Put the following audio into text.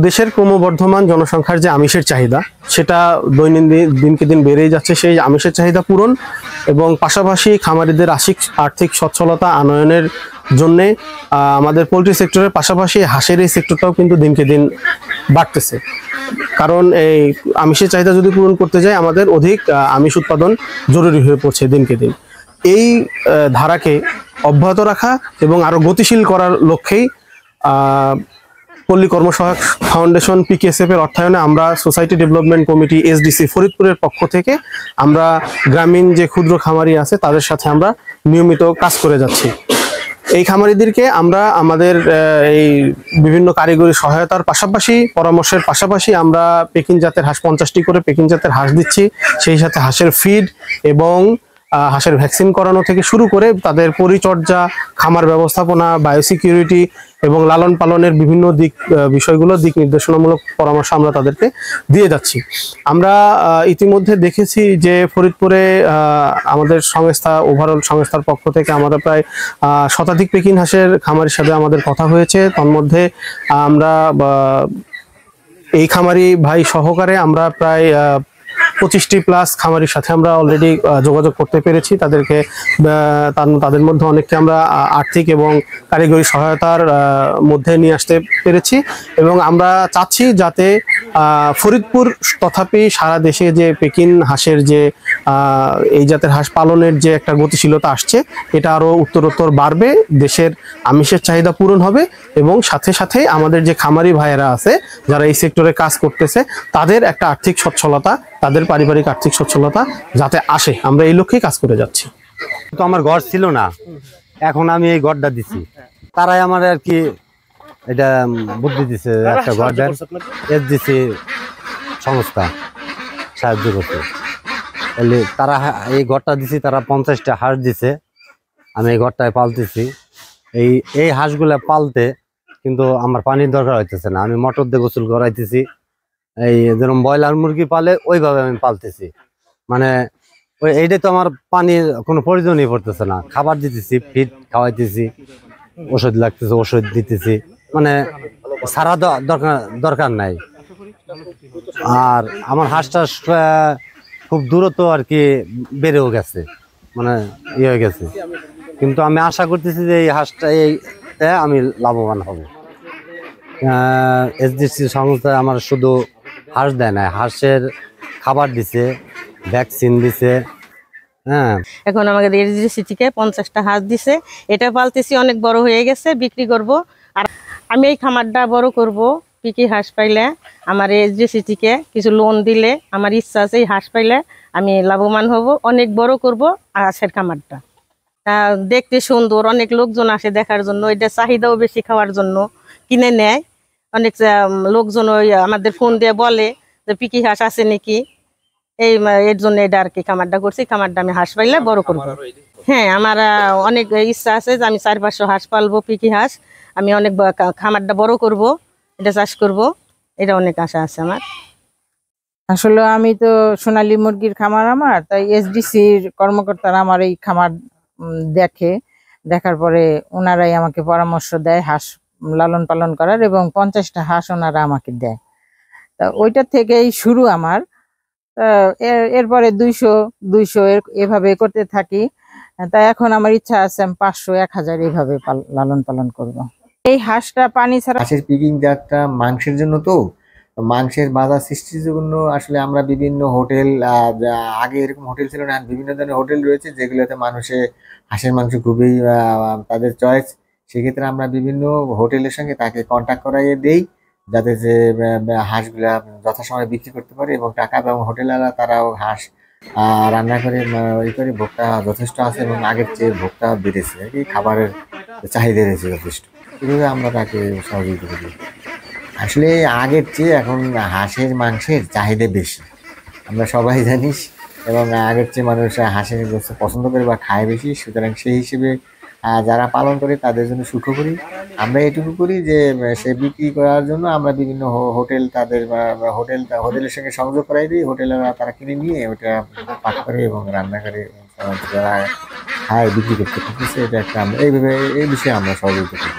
দেশের ক্রমবর্ধমান জনসংখ্যার যে আমিষের চাহিদা সেটা দৈনন্দিন দিনকে দিন বেড়েই যাচ্ছে। সেই আমিষের চাহিদা পূরণ এবং পাশাপাশি খামারিদের আর্থিক সচ্ছলতা আনয়নের জন্যে আমাদের পোলট্রি সেক্টরের পাশাপাশি হাঁসের এই সেক্টরটাও কিন্তু দিনকে দিন বাড়তেছে। কারণ এই আমিষের চাহিদা যদি পূরণ করতে যাই আমাদের অধিক আমিষ উৎপাদন জরুরি হয়ে পড়ছে দিনকে দিন। এই ধারাকে অব্যাহত রাখা এবং আরও গতিশীল করার লক্ষ্যেই পল্লী কর্মসহায়ক ফাউন্ডেশন PKSF এর অর্থায়নে আমরা সোসাইটি ডেভেলপমেন্ট কমিটি SDC ফরিদপুরের পক্ষ থেকে আমরা গ্রামীণ যে ক্ষুদ্র খামারি আছে তাদের সাথে আমরা নিয়মিত কাজ করে যাচ্ছি। এই খামারিদেরকে আমরা আমাদের এই বিভিন্ন কারিগরি সহায়তার পাশাপাশি পরামর্শের পাশাপাশি আমরা পেকিং জাতের হাঁস 50টি করে পেকিং জাতের হাঁস দিচ্ছি। সেই সাথে হাঁসের ফিড এবং হাঁসের ভ্যাকসিন করানো থেকে শুরু করে তাদের পরিচর্যা, খামার ব্যবস্থাপনা, বায়োসিকিউরিটি এবং লালন পালনের বিভিন্ন দিক নির্দেশনামূলক পরামর্শ আমরা তাদেরকে দিয়ে যাচ্ছি। আমরা ইতিমধ্যে দেখেছি যে ফরিদপুরে আমাদের সংস্থা ওভারঅল সংস্থার পক্ষ থেকে আমাদের প্রায় শতাধিক পেকিং হাঁসের খামারের সাথে আমাদের কথা হয়েছে। তন্মধ্যে আমরা এই খামারি ভাই সহকারে আমরা প্রায় 25টি প্লাস খামারির সাথে আমরা অলরেডি যোগাযোগ করতে পেরেছি। তাদের মধ্যে অনেককে আমরা আর্থিক এবং কারিগরি সহায়তার মধ্যে নিয়ে আসতে পেরেছি এবং আমরা চাচ্ছি যাতে ফরিদপুর তথাপি সারা দেশে যে পেকিং হাঁসের যে এই জাতের হাঁস পালনের যে একটা গতিশীলতা আসছে এটা আরও উত্তরোত্তর বাড়বে, দেশের আমিষের চাহিদা পূরণ হবে এবং সাথে সাথে আমাদের যে খামারি ভাইয়েরা আছে যারা এই সেক্টরে কাজ করতেছে তাদের একটা আর্থিক সচ্ছলতা, তাদের পারিবারিক আর্থিক সচ্ছলতা যাতে আসে, আমরা এই লক্ষ্যেই কাজ করে যাচ্ছি। তো আমার ঘর ছিল না, এখন আমি এই ঘরটা দিছি, তারাই আমার আর কি এটা বুদ্ধি দিছে, একটা ঘর দেন SDC সংস্থা সাহায্য করছে। তারা এই ঘরটা দিছি, তারা 50টা হাঁস দিছে, আমি এই ঘরটায় পালতেছি। এই হাঁসগুলা পালতে কিন্তু আমার পানির দরকার হইতেছে না, আমি মোটর দিয়ে গোসল করাইতেছি। এই যেরকম ব্রয়লার মুরগি পালে ওইভাবে আমি পালতেছি, মানে এইটা তো আমার পানির কোনো প্রয়োজনই পড়তেছে না। খাবার দিতেছি, ফিড খাওয়াইতেছি, ওষুধ লাগতেছে ওষুধ দিতেছি, মানে সারা দরকার নাই। আর আমার হাঁসটা খুব দূরত্ব আর কি বেড়েও গেছে, মানে ইয়ে হয়ে গেছে, কিন্তু আমি আশা করতেছি যে এই হাঁসটা আমি লাভবান হব। SDC সংস্থা আমার শুধু হাঁস দেয় না, হাঁসের খাবার দিছে, ভ্যাকসিন দিছে। হ্যাঁ, এখন আমাকে SDC থেকে 50টা হাঁস দিছে, এটা পালতেছি, অনেক বড় হয়ে গেছে, বিক্রি করব। আর আমি এই খামারটা বড় করব, পিকি হাঁস পাইলে আমার SDC থেকে কিছু লোন দিলে আমার ইচ্ছা আছে এই হাঁস পাইলে আমি লাভবান হব, অনেক বড় করব হাঁসের খামারটা। দেখতে সুন্দর, অনেক লোকজন আসে দেখার জন্য, এটা চাহিদাও বেশি, খাওয়ার জন্য কিনে নেয় অনেক লোকজন। আমাদের ফোন দিয়ে বলে যে পিকি হাঁস আছে নাকি, এর জন্য এটা আর কি খামারটা করছি। খামারটা আমি হাঁস পাইলে বড় করব। হ্যাঁ, আমার অনেক ইচ্ছা আছে যে আমি 400-500 হাঁস পালবো, পিকি হাঁস। আমি অনেক খামারটা বড় করব, এটা চাষ করব, এটা অনেক আশা আছে আমার। আসলে আমি তো সোনালী মুরগির খামার আমার, তাই SDCর কর্মকর্তারা আমার এই খামার দেখার পরে ওনারাই আমাকে পরামর্শ দেয় হাঁস লালন পালন করার, এবং 50টা হাঁস ওনারা আমাকে দেয়। তা ওইটার থেকেই শুরু আমার। এরপরে 200 এভাবে করতে থাকি। তাই এখন আমার ইচ্ছা আছে আমি 500-1000 এইভাবে লালন পালন করব। এই হাঁসটা পানি ছাড়া হাঁসের পিকিং জাতটা মাংসের জন্য, তো মাংসের বাজার সৃষ্টির জন্য আসলে আমরা বিভিন্ন হোটেল, আগে এরকম হোটেল ছিল না, বিভিন্ন ধরনের হোটেল রয়েছে যেগুলোতে মানুষে হাঁসের মাংস খুবই তাদের চয়েস। সেক্ষেত্রে আমরা বিভিন্ন হোটেলের সঙ্গে তাকে কন্ট্যাক্ট করাইয়ে দেই যাতে যে হাঁসগুলা যথাসময়ে বিক্রি করতে পারে এবং টাকা, এবং হোটেলওয়ালা তারাও হাঁস রান্না করে ভোক্তা যথেষ্ট আছে এবং আগের চেয়ে ভোক্তা বেড়েছে আর কি, খাবারের চাহিদা রয়েছে যথেষ্ট। এইভাবে আমরা তাকে সহযোগিতা করি। আসলে আগের চেয়ে এখন হাঁসের মাংসের চাহিদা বেশি, আমরা সবাই জানিস, এবং আগের চেয়ে মানুষ হাঁসের গোস্ত পছন্দ করে বা খায় বেশি। সুতরাং সেই হিসেবে যারা পালন করে তাদের জন্য সুখ করি। আমরা এটুকু করি যে সে বিক্রি করার জন্য আমরা বিভিন্ন হোটেল হোটেলের সঙ্গে সংযোগ করাই দিই, হোটেলেরা তারা কিনে নিয়ে ওটা পাক করে এবং রান্না করে যারা খায় বিক্রি করতে পারতেছে। এটা একটা আমরা এই বিষয়ে আমরা সহযোগিতা করি।